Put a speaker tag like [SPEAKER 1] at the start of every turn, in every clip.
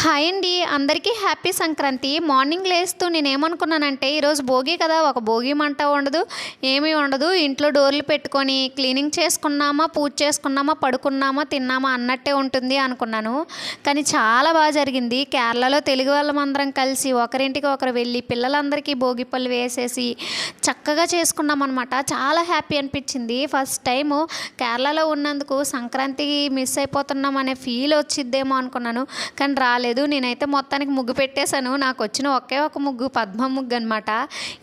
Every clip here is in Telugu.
[SPEAKER 1] హాయ్ అండి, అందరికీ హ్యాపీ సంక్రాంతి. మార్నింగ్ లేస్తూ నేనేమనుకున్నానంటే ఈరోజు భోగి కదా, ఒక భోగి మంట ఉండదు, ఏమీ ఉండదు, ఇంట్లో డోర్లు పెట్టుకొని క్లీనింగ్ చేసుకున్నామా, పూజ చేసుకున్నామా, పడుకున్నామా, తిన్నామా అన్నట్టే ఉంటుంది అనుకున్నాను. కానీ చాలా బాగా జరిగింది. కేరళలో తెలుగు వాళ్ళమందరం కలిసి ఒకరింటికి ఒకరు వెళ్ళి పిల్లలందరికీ భోగి పళ్ళు వేసేసి చక్కగా చేసుకున్నాం అనమాట. చాలా హ్యాపీ అనిపించింది. ఫస్ట్ టైము కేరళలో ఉన్నందుకు సంక్రాంతి మిస్ అయిపోతున్నాం అనే ఫీల్ వచ్చిద్దేమో అనుకున్నాను, కానీ రాలేదు. నేనైతే మొత్తానికి ముగ్గు పెట్టేశాను. నాకు వచ్చిన ఒకే ఒక ముగ్గు పద్మ ముగ్గు అనమాట.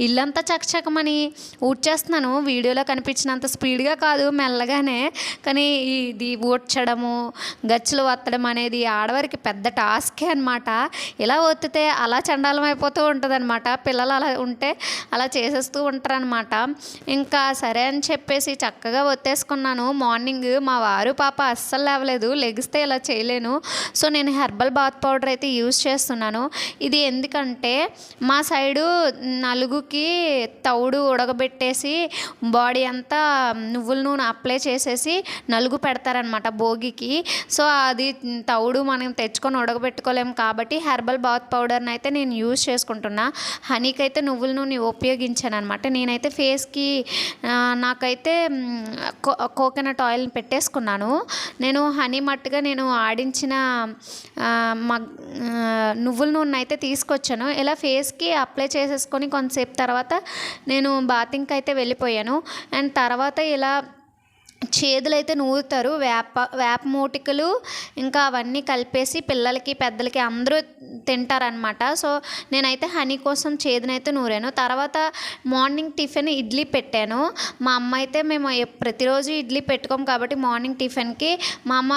[SPEAKER 1] ఇల్లంతా చకచకమని ఊడ్చేస్తున్నాను. వీడియోలో కనిపించినంత స్పీడ్గా కాదు, మెల్లగానే. కానీ ఇది ఊడ్చడము, గచ్చులు వత్తడం అనేది ఆడవారికి పెద్ద టాస్కే అనమాట. ఇలా ఒత్తితే అలా చండాలం అయిపోతూ ఉంటుంది అనమాట. పిల్లలు అలా ఉంటే అలా చేసేస్తూ ఉంటారనమాట. ఇంకా సరే అని చెప్పేసి చక్కగా ఒత్తేసుకున్నాను. మార్నింగ్ మా వారు పాప అస్సలు లేవలేదు. లెగిస్తే ఇలా చేయలేను. సో నేను హెర్బల్ బాత్ పౌడర్ అయితే యూజ్ చేస్తున్నాను. ఇది ఎందుకంటే మా సైడు నలుగుకి తౌడు ఉడకబెట్టేసి బాడీ అంతా నువ్వుల నూనె అప్లై చేసేసి నలుగు పెడతారనమాట భోగికి. సో అది తౌడు మనం తెచ్చుకొని ఉడకబెట్టుకోలేము కాబట్టి హెర్బల్ బాత్ పౌడర్ని అయితే నేను యూజ్ చేసుకుంటున్నా. హనీకి అయితే నువ్వుల నూనె ఉపయోగించాను అనమాట. నేనైతే ఫేస్కి నాకైతే కోకోనట్ ఆయిల్ని పెట్టేసుకున్నాను. నేను హనీ మట్టుగా నేను ఆడించిన నువ్వుల నూనె అయితే తీసుకొచ్చాను. ఇలా ఫేస్కి అప్లై చేసేసుకొని కొంతసేపు తర్వాత నేను బాతింగ్కి అయితే వెళ్ళిపోయాను. అండ్ తర్వాత ఇలా చేదులు అయితే నూరుతారు. వేప మూటికలు ఇంకా అవన్నీ కలిపేసి పిల్లలకి పెద్దలకి అందరూ తింటారనమాట. సో నేనైతే హనీ కోసం చేదునైతే నూరాను. తర్వాత మార్నింగ్ టిఫిన్ ఇడ్లీ పెట్టాను. మా అమ్మ అయితే మేము ప్రతిరోజు ఇడ్లీ పెట్టుకోము కాబట్టి మార్నింగ్ టిఫిన్కి మా అమ్మ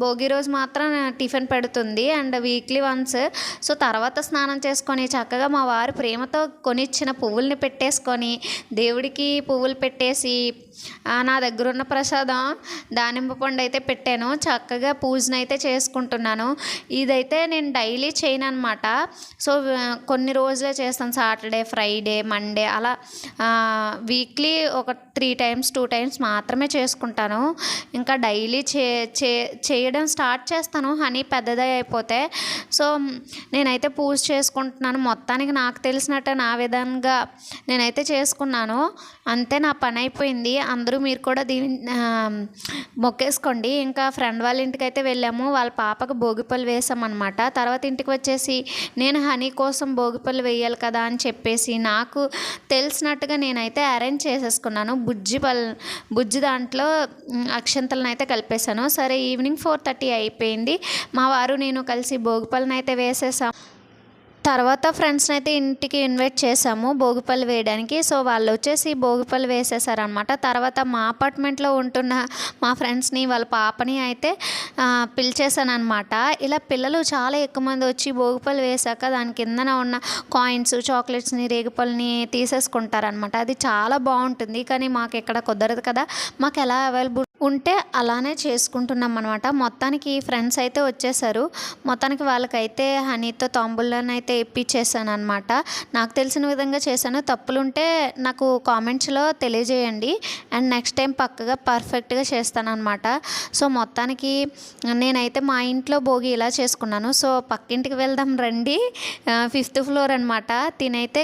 [SPEAKER 1] భోగి రోజు మాత్రం టిఫిన్ పెడుతుంది అండ్ వీక్లీ వన్స్. సో తర్వాత స్నానం చేసుకొని చక్కగా మా వారు ప్రేమతో కొనిచ్చిన పువ్వుల్ని పెట్టేసుకొని దేవుడికి పువ్వులు పెట్టేసి నా దగ్గర ఉన్న ప్రసాదం దానిమ్మ పండు అయితే పెట్టాను. చక్కగా పూజను అయితే చేసుకుంటున్నాను. ఇదైతే నేను డైలీ చేయను అనమాట. సో కొన్ని రోజులే చేస్తాను. సాటర్డే, ఫ్రైడే, మండే అలా వీక్లీ ఒక 3 times 2 times మాత్రమే చేసుకుంటాను. ఇంకా డైలీ చేయడం స్టార్ట్ చేస్తాను హనీ పెద్దదే అయిపోతే. సో నేనైతే పూజ చేసుకుంటున్నాను. మొత్తానికి నాకు తెలిసినట్టు నా విధంగా నేనైతే చేసుకున్నాను. అంతే, నా పని అయిపోయింది. అందరూ మీరు కూడా మొక్కేసుకోండి. ఇంకా ఫ్రెండ్ వాళ్ళ ఇంటికి అయితే వెళ్ళాము. వాళ్ళ పాపకు భోగిపళ్ళు వేసామన్నమాట. తర్వాత ఇంటికి వచ్చేసి నేను హనీ కోసం భోగిపళ్ళు వేయాలి కదా అని చెప్పేసి నాకు తెలిసినట్టుగా నేనైతే అరేంజ్ చేసేసుకున్నాను. బుజ్జి దాంట్లో అక్షంతలను అయితే కలిపేశాను. సరే ఈవినింగ్ 4:30 అయిపోయింది. మా వారు నేను కలిసి భోగిపళ్ళని అయితే వేసేసాం. తర్వాత ఫ్రెండ్స్ని అయితే ఇంటికి ఇన్వైట్ చేసాము భోగిపళ్ళు వేయడానికి. సో వాళ్ళు వచ్చేసి భోగిపళ్ళు వేసేసారనమాట. తర్వాత మా అపార్ట్మెంట్లో ఉంటున్న మా ఫ్రెండ్స్ని వాళ్ళ పాపని అయితే పిలిచేసాను అనమాట. ఇలా పిల్లలు చాలా ఎక్కువ మంది వచ్చి భోగిపళ్ళు వేసాక దాని కిందన ఉన్న కాయిన్స్, చాక్లెట్స్ని, రేగిపళ్ళని తీసేసుకుంటారనమాట. అది చాలా బాగుంటుంది. కానీ మాకు ఇక్కడ కుదరదు కదా, మాకు ఎలా అవైలబుల్ ఉంటే అలానే చేసుకుంటున్నాం అనమాట. మొత్తానికి ఫ్రెండ్స్ అయితే వచ్చేసారు. మొత్తానికి వాళ్ళకైతే హనీతో తాంబూలాన్ని అయితే ఇప్పించేసాను అనమాట. నాకు తెలిసిన విధంగా చేశాను. తప్పులుంటే నాకు కామెంట్స్లో తెలియజేయండి అండ్ నెక్స్ట్ టైం పక్కగా పర్ఫెక్ట్గా చేస్తానన్నమాట. సో మొత్తానికి నేనైతే మా ఇంట్లో భోగి ఇలా చేసుకున్నాను. సో పక్కింటికి వెళ్దాం రండి. 5th floor అనమాట. తినైతే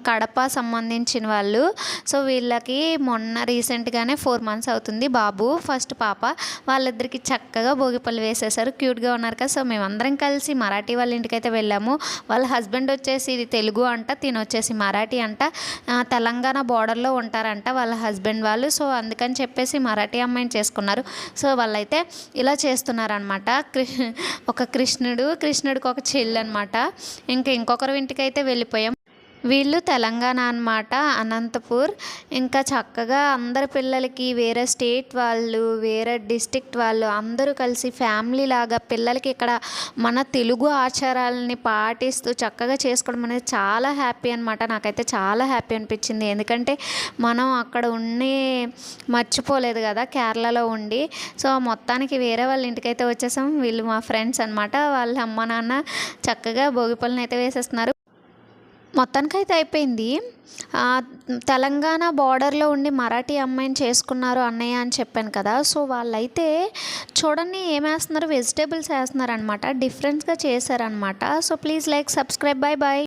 [SPEAKER 1] కడప సంబంధించిన వాళ్ళు. సో వీళ్ళకి మొన్న రీసెంట్గానే 4 months అవుతుంది బాబు, ఫస్ట్ పాప. వాళ్ళిద్దరికి చక్కగా భోగిపళ్ళు వేసేసారు. క్యూట్గా ఉన్నారు కదా. సో మేమందరం కలిసి మరాఠీ వాళ్ళ ఇంటికి అయితే వెళ్ళాము. వాళ్ళ హస్బెండ్ వచ్చేసి ఇది తెలుగు అంట, తిని వచ్చేసి మరాఠీ అంట. తెలంగాణ బార్డర్లో ఉంటారంట వాళ్ళ హస్బెండ్ వాళ్ళు. సో అందుకని చెప్పేసి మరాఠీ అమ్మాయిని చేసుకున్నారు. సో వాళ్ళైతే ఇలా చేస్తున్నారనమాట. ఒక కృష్ణుడికి ఒక చెల్లి అనమాట. ఇంకొకరి ఇంటికి అయితే వెళ్ళిపోయాం. వీళ్ళు తెలంగాణ అనమాట, అనంతపూర్. ఇంకా చక్కగా అందరి పిల్లలకి వేరే స్టేట్ వాళ్ళు, వేరే డిస్ట్రిక్ట్ వాళ్ళు అందరూ కలిసి ఫ్యామిలీ లాగా పిల్లలకి ఇక్కడ మన తెలుగు ఆచారాలని పాటిస్తూ చక్కగా చేసుకోవడం అనేది చాలా హ్యాపీ అనమాట. నాకైతే చాలా హ్యాపీ అనిపించింది. ఎందుకంటే మనం అక్కడ మర్చిపోలేదు కదా కేరళలో ఉండి. సో మొత్తానికి వేరే వాళ్ళ ఇంటికైతే వచ్చేసాం. వీళ్ళు మా ఫ్రెండ్స్ అనమాట. వాళ్ళ అమ్మ నాన్న చక్కగా భోగిపళ్ళని అయితే వేసేస్తున్నారు. మొత్తానికైతే అయిపోయింది. తెలంగాణ బార్డర్‌లో ఉండి మరాఠీ అమ్మాయిని చేసుకున్నారు అన్నయ్య అని చెప్పాను కదా! సో, వాళ్ళైతే చూడండి ఏమేస్తున్నారు, వెజిటబుల్స్ ఏస్తున్నారనమాట. డిఫరెంట్‌గా చేశారనమాట. So, please like, subscribe. Bye bye.